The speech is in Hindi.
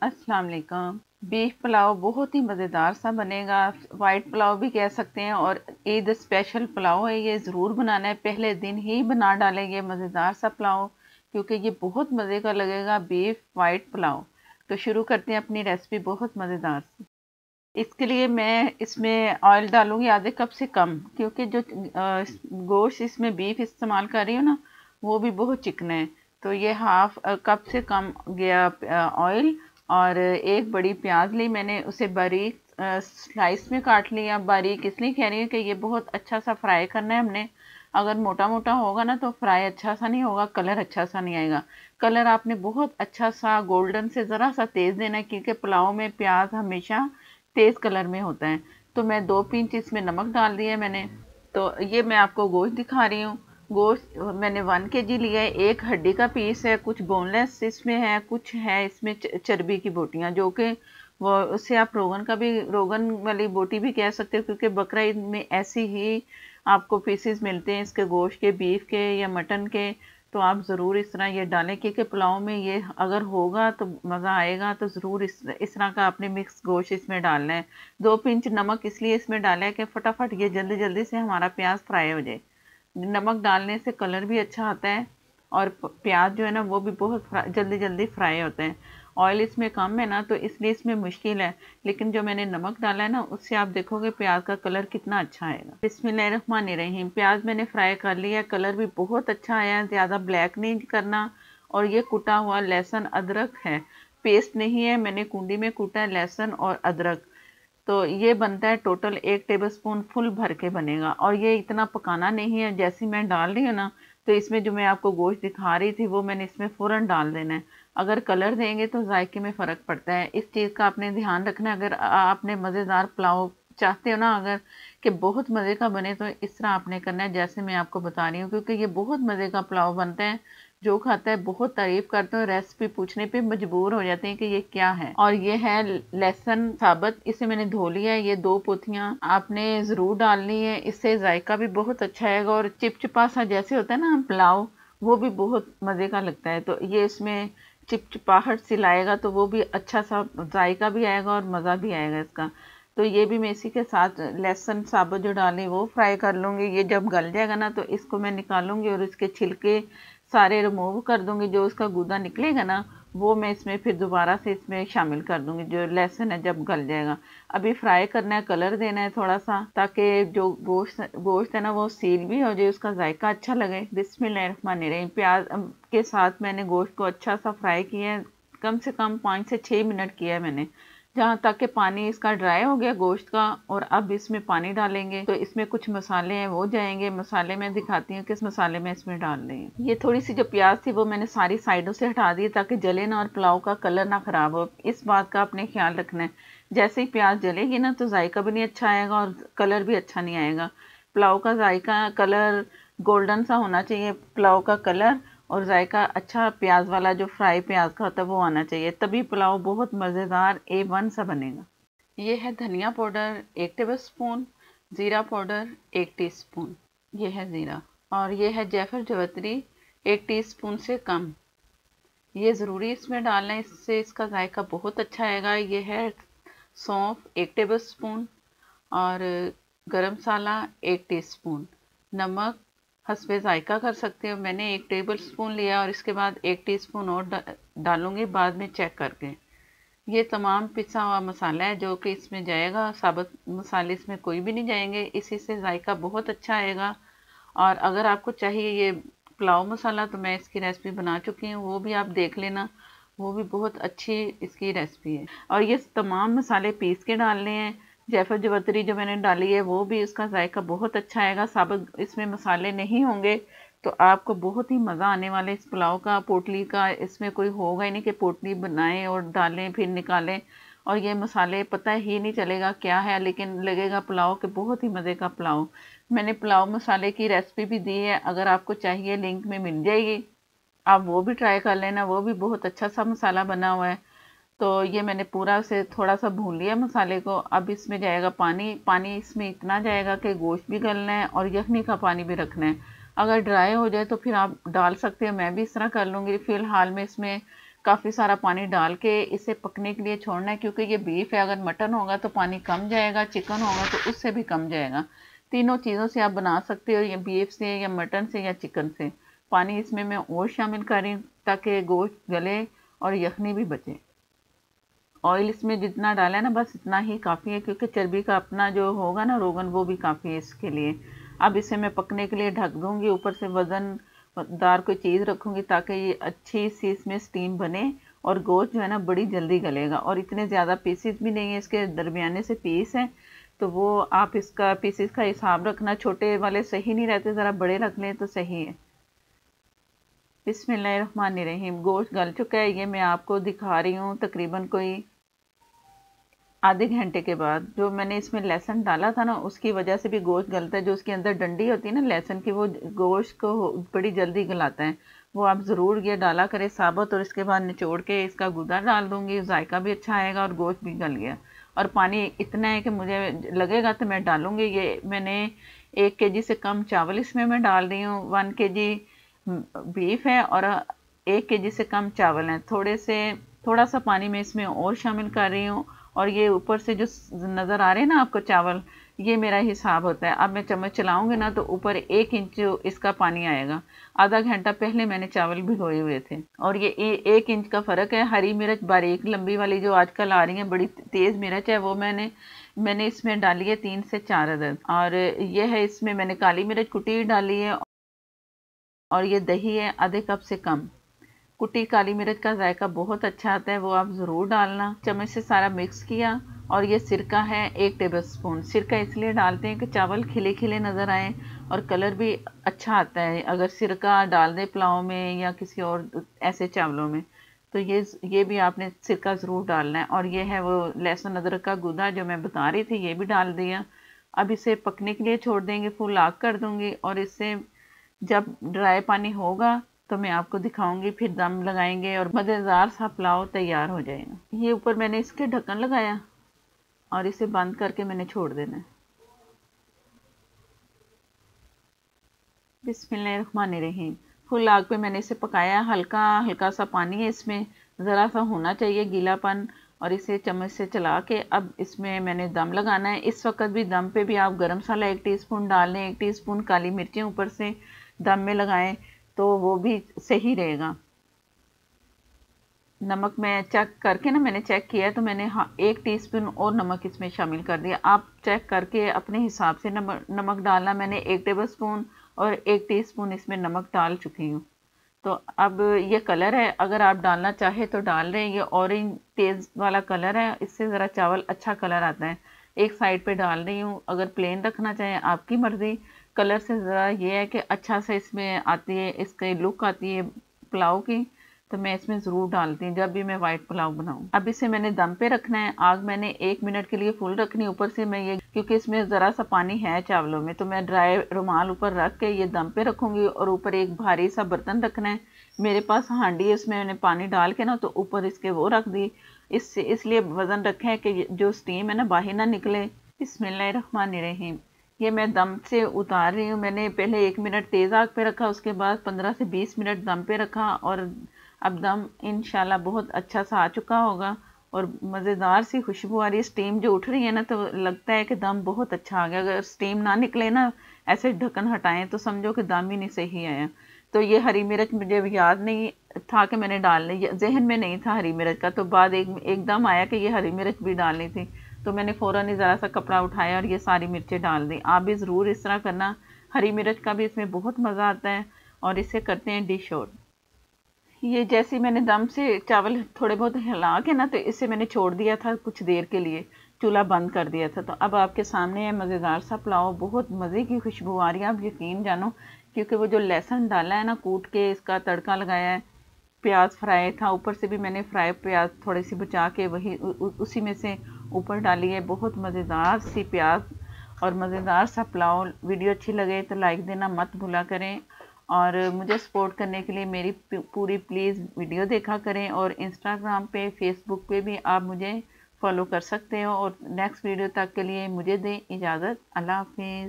अस्सलाम वालेकुम। बीफ पुलाव बहुत ही मज़ेदार सा बनेगा। वाइट पुलाव भी कह सकते हैं और ईद स्पेशल पुलाव है, ये ज़रूर बनाना है। पहले दिन ही बना डालेंगे मज़ेदार सा पुलाव, क्योंकि ये बहुत मज़े का लगेगा बीफ वाइट पुलाव। तो शुरू करते हैं अपनी रेसिपी बहुत मज़ेदार सी। इसके लिए मैं इसमें ऑयल डालूंगी आधे कप से कम, क्योंकि जो गोश्त इसमें बीफ इस्तेमाल कर रही हूँ ना, वो भी बहुत चिकना है। तो ये हाफ कप से कम गया ऑयल। और एक बड़ी प्याज ली मैंने, उसे बारीक स्लाइस में काट लिया। बारीक इसलिए कह रही हूँ कि ये बहुत अच्छा सा फ्राई करना है हमने। अगर मोटा मोटा होगा ना तो फ्राई अच्छा सा नहीं होगा, कलर अच्छा सा नहीं आएगा। कलर आपने बहुत अच्छा सा गोल्डन से ज़रा सा तेज़ देना है, क्योंकि पुलाव में प्याज हमेशा तेज कलर में होता है। तो मैं 2 पिंच इसमें नमक डाल दिया मैंने। तो ये मैं आपको गोश्त दिखा रही हूँ। गोश्त मैंने 1 kg लिया है। एक हड्डी का पीस है, कुछ बोनलेस इसमें है, कुछ है इसमें चर्बी की बोटियां, जो कि वो उससे आप रोगन का भी, रोगन वाली बोटी भी कह सकते हो, क्योंकि बकरा ईद में ऐसी ही आपको पीसेस मिलते हैं इसके गोश्त के, बीफ के या मटन के। तो आप ज़रूर इस तरह ये डालें, क्योंकि पुलाव में ये अगर होगा तो मज़ा आएगा। तो ज़रूर इस तरह का आपने मिक्स गोश्त इसमें डालना है। 2 पिंच नमक इसलिए इसमें डाला है कि फटाफट ये जल्दी जल्दी से हमारा प्याज फ्राई हो जाए। नमक डालने से कलर भी अच्छा आता है, और प्याज जो है ना वो भी बहुत जल्दी जल्दी फ्राई होते हैं। ऑयल इसमें कम है ना, तो इसलिए इसमें मुश्किल है। लेकिन जो मैंने नमक डाला है ना, उससे आप देखोगे प्याज का कलर कितना अच्छा आएगा। बिस्मिल्लाहिर्रहमानिर्रहीम। प्याज मैंने फ्राई कर लिया, कलर भी बहुत अच्छा आया, ज़्यादा ब्लैक नहीं करना। और ये कुटा हुआ लहसुन अदरक है, पेस्ट नहीं है, मैंने कुंडी में कूटा है लहसुन और अदरक। तो ये बनता है टोटल 1 टेबल स्पून फुल भर के बनेगा। और ये इतना पकाना नहीं है, जैसे मैं डाल रही हूँ ना, तो इसमें जो मैं आपको गोश्त दिखा रही थी वो मैंने इसमें फ़ौरन डाल देना है। अगर कलर देंगे तो जायके में फ़र्क पड़ता है, इस चीज़ का आपने ध्यान रखना है। अगर आपने मज़ेदार पुलाव चाहते हो ना, अगर कि बहुत मज़े का बने, तो इस तरह आपने करना है जैसे मैं आपको बता रही हूँ, क्योंकि ये बहुत मज़े का पुलाव बनता है। जो खाता है बहुत तारीफ करते हैं, रेसिपी पूछने पे मजबूर हो जाते हैं कि ये क्या है। और ये है लहसुन साबुत, इसे मैंने धो लिया है। ये 2 पोथियां आपने जरूर डालनी है, इससे जायका भी बहुत अच्छा आएगा। और चिपचिपा सा जैसे होता है ना पुलाव, वो भी बहुत मजे का लगता है। तो ये इसमें चिपचिपाहट सी लाएगा, तो वो भी अच्छा सा जायका भी आएगा और मज़ा भी आएगा इसका। तो ये भी मैं इसी के साथ लहसुन साबुत जो डाली वो फ्राई कर लूँगी। ये जब गल जाएगा ना, तो इसको मैं निकालूंगी और इसके छिलके सारे रिमूव कर दूंगी। जो उसका गूदा निकलेगा ना, वो मैं इसमें फिर दोबारा से इसमें शामिल कर दूंगी, जो लहसुन है जब गल जाएगा। अभी फ्राई करना है, कलर देना है थोड़ा सा, ताकि जो गोश्त गोश्त है ना वो सील भी हो जाए, उसका जायका अच्छा लगे। बिस्मिल्लाहिर्रहमानिर्रहीम। प्याज के साथ मैंने गोश्त को अच्छा सा फ्राई किया है, कम से कम 5 से 6 मिनट किया है मैंने, जहाँ तक कि पानी इसका ड्राई हो गया गोश्त का। और अब इसमें पानी डालेंगे, तो इसमें कुछ मसाले हैं वो जाएंगे। मसाले मैं दिखाती हूँ किस मसाले में इसमें डाल रही हूँ। ये थोड़ी सी जो प्याज थी वो मैंने सारी साइडों से हटा दी, ताकि जले ना और पुलाव का कलर ना खराब हो। इस बात का आपने ख्याल रखना है। जैसे ही प्याज जलेगी ना, तो जायका भी नहीं अच्छा आएगा और कलर भी अच्छा नहीं आएगा। पुलाव का जायका कलर गोल्डन सा होना चाहिए, पुलाव का कलर। और जायका अच्छा प्याज वाला, जो फ्राई प्याज का होता है वो आना चाहिए, तभी पुलाव बहुत मज़ेदार A1 सा बनेगा। ये है धनिया पाउडर 1 टेबल स्पून, ज़ीरा पाउडर 1 टीस्पून। ये है ज़ीरा। और ये है जायफल जवित्री 1 टीस्पून से कम। ये ज़रूरी इसमें डालना है, इससे इसका जायका बहुत अच्छा आएगा। ये है सौंफ 1 टेबल स्पून। और गरम मसाला 1 टीस्पून। नमक हस्बे जायका कर सकते हो, मैंने 1 टेबल स्पून लिया और इसके बाद 1 टीस्पून और डालूंगी बाद में चेक करके। ये तमाम पिसा हुआ मसाला है जो कि इसमें जाएगा, साबुत मसाले इसमें कोई भी नहीं जाएंगे, इसी से जायका बहुत अच्छा आएगा। और अगर आपको चाहिए ये पुलाव मसाला, तो मैं इसकी रेसिपी बना चुकी हूँ, वो भी आप देख लेना। वो भी बहुत अच्छी इसकी रेसिपी है। और ये तमाम मसाले पीस के डालने हैं। जायफल जवित्री जो मैंने डाली है वो भी, इसका जायका बहुत अच्छा आएगा। साबुत इसमें मसाले नहीं होंगे, तो आपको बहुत ही मज़ा आने वाला है इस पुलाव का। पोटली का इसमें कोई होगा ही नहीं कि पोटली बनाएं और डालें फिर निकालें, और ये मसाले पता ही नहीं चलेगा क्या है, लेकिन लगेगा पुलाव के बहुत ही मज़े का पुलाव। मैंने पुलाव मसाले की रेसिपी भी दी है, अगर आपको चाहिए लिंक में मिल जाएगी, आप वो भी ट्राई कर लेना। वो भी बहुत अच्छा सा मसाला बना हुआ है। तो ये मैंने पूरा से थोड़ा सा भून लिया मसाले को। अब इसमें जाएगा पानी। पानी इसमें इतना जाएगा कि गोश्त भी गलना है और यखनी का पानी भी रखना है। अगर ड्राई हो जाए तो फिर आप डाल सकते हो, मैं भी इस तरह कर लूँगी। फिलहाल मैं इसमें काफ़ी सारा पानी डाल के इसे पकने के लिए छोड़ना है, क्योंकि ये बीफ है। अगर मटन होगा तो पानी कम जाएगा, चिकन होगा तो उससे भी कम जाएगा। तीनों चीज़ों से आप बना सकते हो, या बीफ से या मटन से या चिकन से। पानी इसमें मैं और शामिल कर रही हूँ ताकि गोश्त गले और यखनी भी बचे। ऑयल इसमें जितना डाला है ना, बस इतना ही काफ़ी है, क्योंकि चर्बी का अपना जो होगा ना रोगन, वो भी काफ़ी है इसके लिए। अब इसे मैं पकने के लिए ढक दूंगी, ऊपर से वजनदार कोई चीज़ रखूंगी ताकि ये अच्छी सी इसमें स्टीम बने और गोश्त जो है ना बड़ी जल्दी गलेगा। और इतने ज़्यादा पीसेस भी नहीं है, इसके दरमियाने से पीस हैं, तो वो आप इसका पीसेस का हिसाब रखना। छोटे वाले सही नहीं रहते, ज़रा बड़े रख लें तो सही है। बिस्मिल्लाहिर्रहमानिर्रहीम। गोश्त गल चुका है, ये मैं आपको दिखा रही हूँ तकरीबन कोई आधे घंटे के बाद। जो मैंने इसमें लहसुन डाला था ना, उसकी वजह से भी गोश्त गलता है। जो उसके अंदर डंडी होती है ना लहसुन की, वो गोश्त को बड़ी जल्दी गलाता है। वो आप ज़रूर ये डाला करें साबुत, और इसके बाद निचोड़ के इसका गुदा डाल दूंगी, जायका भी अच्छा आएगा और गोश्त भी गल गया। और पानी इतना है कि मुझे लगेगा तो मैं डालूंगी। ये मैंने 1 kg से कम चावल इसमें मैं डाल रही हूँ। 1 kg बीफ है और 1 kg से कम चावल हैं। थोड़ा सा पानी मैं इसमें और शामिल कर रही हूँ। और ये ऊपर से जो नज़र आ रहे हैं ना आपको चावल, ये मेरा हिसाब होता है। अब मैं चम्मच चलाऊंगी ना तो ऊपर 1 इंच इसका पानी आएगा। आधा घंटा पहले मैंने चावल भिगोए हुए थे। और ये 1 इंच का फ़र्क है। हरी मिर्च बारीक लंबी वाली जो आजकल आ रही है, बड़ी तेज़ मिर्च है, वो मैंने इसमें डाली है 3 से 4 अदद। और ये है, इसमें मैंने काली मिर्च कुटी हुई डाली है। और ये दही है आधे कप से कम। कुटी काली मिर्च का जायका बहुत अच्छा आता है, वो आप ज़रूर डालना। चम्मच से सारा मिक्स किया। और ये सिरका है 1 टेबलस्पून। सिरका इसलिए डालते हैं कि चावल खिले खिले नज़र आए और कलर भी अच्छा आता है अगर सिरका डाल दें पुलाव में या किसी और ऐसे चावलों में। तो ये भी आपने सिरका ज़रूर डालना है। और ये है वो लहसुन अदरक का गूदा जो मैं बता रही थी, ये भी डाल दिया। अब इसे पकने के लिए छोड़ देंगे, फुल आग कर दूंगी। और इससे जब ड्राई पानी होगा तो मैं आपको दिखाऊंगी, फिर दम लगाएंगे और मज़ेदार सा पुलाव तैयार हो जाएगा। ये ऊपर मैंने इसके ढक्कन लगाया और इसे बंद करके मैंने छोड़ देना है। बिस्मिल्लाहिर्रहमानिर्रहीम। फुल आग पे मैंने इसे पकाया। हल्का हल्का सा पानी है इसमें, ज़रा सा होना चाहिए गीलापन। और इसे चम्मच से चला के अब इसमें मैंने दम लगाना है। इस वक्त भी दम पे भी आप गरम मसाला 1 टीस्पून डाल लें, 1 टीस्पून काली मिर्चें ऊपर से दम में लगाएं तो वो भी सही रहेगा। नमक मैं चेक करके ना, मैंने चेक किया तो मैंने 1 टीस्पून और नमक इसमें शामिल कर दिया। आप चेक करके अपने हिसाब से नमक डालना। मैंने 1 टेबलस्पून और 1 टीस्पून इसमें नमक डाल चुकी हूँ। तो अब ये कलर है, अगर आप डालना चाहे तो डाल रहे हैं। ये ऑरेंज तेज़ वाला कलर है, इससे ज़रा चावल अच्छा कलर आता है। एक साइड पे डाल रही हूँ, अगर प्लेन रखना चाहें आपकी मर्ज़ी। कलर से ज़रा ये है कि अच्छा से इसमें आती है, इसकी लुक आती है पुलाव की। तो मैं इसमें ज़रूर डालती हूँ जब भी मैं वाइट पुलाव बनाऊँ। अब इसे मैंने दम पे रखना है। आग मैंने 1 मिनट के लिए फुल रखनी है। ऊपर से मैं ये, क्योंकि इसमें ज़रा सा पानी है चावलों में, तो मैं ड्राई रुमाल ऊपर रख के ये दम पे रखूँगी। और ऊपर एक भारी सा बर्तन रखना है। मेरे पास हांडी है, उसमें मैंने पानी डाल के ना तो ऊपर इसके वो रख दी। इसलिए वज़न रखे है कि जो स्टीम है ना बाहर ना निकले। बिस्मिल्लाहिर्रहमानिर्रहीम। ये मैं दम से उतार रही हूँ। मैंने पहले 1 मिनट तेज़ आग पे रखा, उसके बाद 15 से 20 मिनट दम पे रखा। और अब दम इंशाल्लाह बहुत अच्छा सा आ चुका होगा और मज़ेदार सी खुशबू आ रही है। स्टीम जो उठ रही है ना, तो लगता है कि दम बहुत अच्छा आ गया। अगर स्टीम ना निकले ना, ऐसे ढक्कन हटाएं तो समझो कि दम ही नहीं सही आया। तो ये हरी मिर्च मुझे याद नहीं था कि मैंने डालनी, जहन में नहीं था हरी मिर्च का। तो बाद एकदम आया कि ये हरी मिर्च भी डालनी थी। तो मैंने फ़ौरन ही ज़रा सा कपड़ा उठाया और ये सारी मिर्चें डाल दी। आप भी ज़रूर इस तरह करना। हरी मिर्च का भी इसमें बहुत मज़ा आता है। और इसे करते हैं डिश आउट। ये जैसे मैंने दम से चावल थोड़े बहुत हिला के ना, तो इसे मैंने छोड़ दिया था कुछ देर के लिए, चूल्हा बंद कर दिया था। तो अब आपके सामने है मज़ेदार सा पुलाव। बहुत मज़े की खुशबू आ रही है, आप यकीन जानो, क्योंकि वो जो लहसुन डाला है ना कूट के, इसका तड़का लगाया है। प्याज फ्राई था, ऊपर से भी मैंने फ्राई प्याज थोड़ी सी बचा के वही उसी में से ऊपर डाली है। बहुत मज़ेदार सी प्याज और मज़ेदार सा पुलाव। वीडियो अच्छी लगे तो लाइक देना मत भूला करें। और मुझे सपोर्ट करने के लिए मेरी पूरी प्लीज़ वीडियो देखा करें। और इंस्टाग्राम पे, फेसबुक पे भी आप मुझे फॉलो कर सकते हो। और नेक्स्ट वीडियो तक के लिए मुझे दें इजाज़त। अल्लाह हाफिज़।